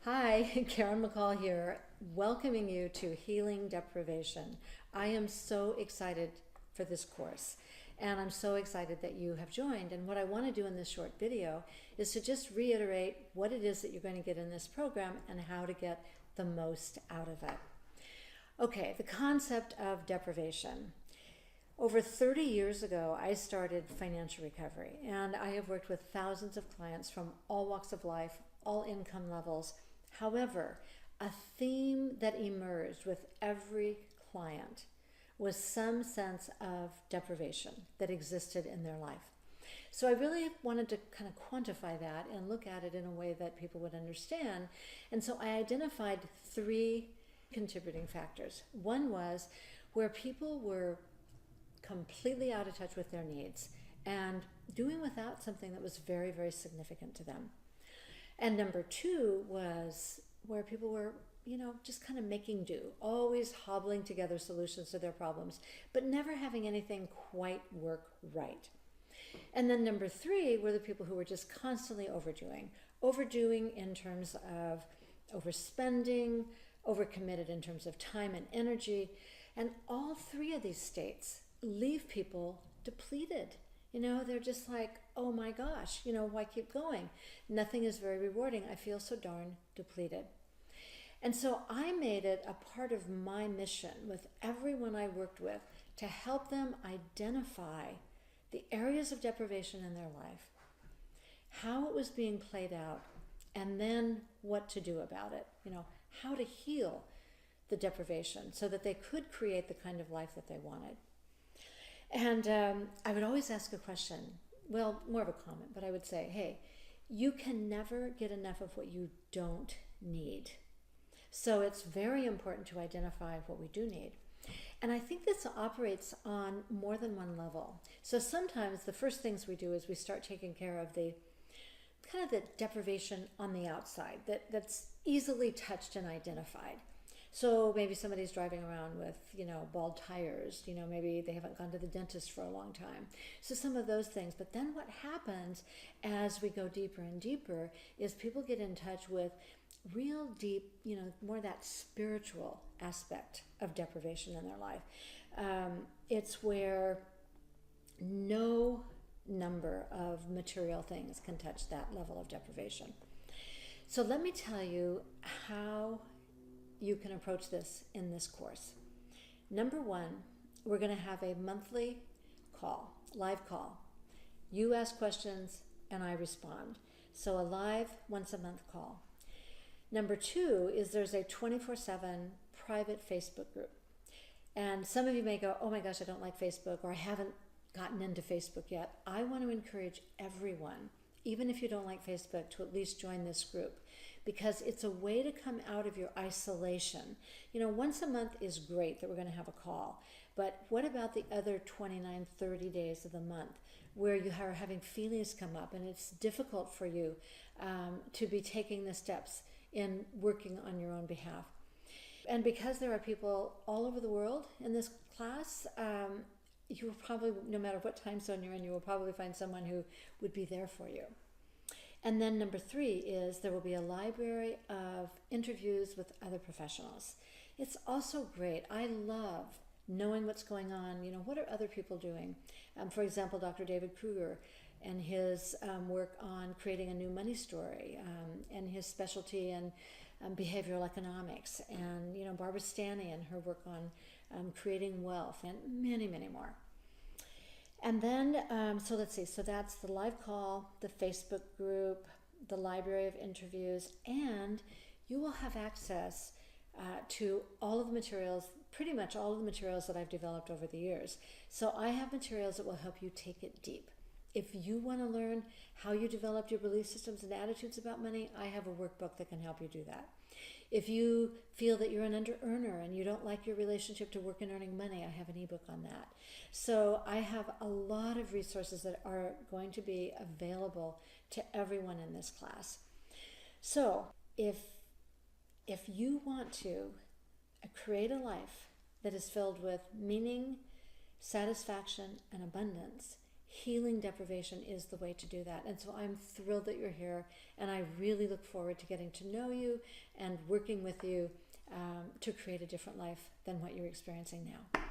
Hi, Karen McCall here, welcoming you to Healing Deprivation. I am so excited for this course, and I'm so excited that you have joined. And what I want to do in this short video is to just reiterate what it is that you're going to get in this program and how to get the most out of it. Okay, the concept of deprivation. Over 30 years ago, I started financial recovery, and I have worked with thousands of clients from all walks of life, all income levels. However, a theme that emerged with every client was some sense of deprivation that existed in their life. So I really wanted to kind of quantify that and look at it in a way that people would understand. And so I identified three contributing factors. One was where people were completely out of touch with their needs and doing without something that was very, very significant to them. And number two was where people were, just kind of making do, always hobbling together solutions to their problems, but never having anything quite work right. And then number three were the people who were just constantly overdoing in terms of overspending, overcommitted in terms of time and energy. And all three of these states leave people depleted. They're just like, oh my gosh, why keep going? Nothing is very rewarding. I feel so darn depleted. And so I made it a part of my mission with everyone I worked with to help them identify the areas of deprivation in their life, how it was being played out, and then what to do about it. How to heal the deprivation so that they could create the kind of life that they wanted. And I would always ask a question, well, more of a comment, but I would say, hey, you can never get enough of what you don't need. So it's very important to identify what we do need. And I think this operates on more than one level. So sometimes the first things we do is we start taking care of the kind of the deprivation on the outside that's easily touched and identified. So maybe somebody's driving around with, bald tires, maybe they haven't gone to the dentist for a long time. So some of those things. But then what happens as we go deeper and deeper is people get in touch with real deep, more that spiritual aspect of deprivation in their life. It's where no number of material things can touch that level of deprivation. So let me tell you how you can approach this in this course. Number one, we're going to have a monthly call, live call. You ask questions and I respond. So a live once a month call. Number two is there's a 24/7 private Facebook group. And some of you may go, oh my gosh, I don't like Facebook, or I haven't gotten into Facebook yet. I want to encourage everyone, even if you don't like Facebook, to at least join this group, because it's a way to come out of your isolation. Once a month is great that we're going to have a call, but what about the other 29, 30 days of the month where you are having feelings come up and it's difficult for you to be taking the steps in working on your own behalf? And because there are people all over the world in this class, you will probably, no matter what time zone you're in, you will probably find someone who would be there for you. And then number three is there will be a library of interviews with other professionals. It's also great. I love knowing what's going on. What are other people doing? For example, Dr. David Kruger and his work on creating a new money story, and his specialty in behavioral economics, and Barbara Stanley and her work on creating wealth, and many, many more. And then, so let's see, so that's the live call, the Facebook group, the library of interviews, and you will have access to all of the materials, pretty much all of the materials that I've developed over the years. So I have materials that will help you take it deep. If you want to learn how you developed your belief systems and attitudes about money, I have a workbook that can help you do that. If you feel that you're an under-earner and you don't like your relationship to work and earning money, I have an ebook on that. So I have a lot of resources that are going to be available to everyone in this class. So if you want to create a life that is filled with meaning, satisfaction, and abundance, healing deprivation is the way to do that. And so I'm thrilled that you're here, and I really look forward to getting to know you and working with you to create a different life than what you're experiencing now.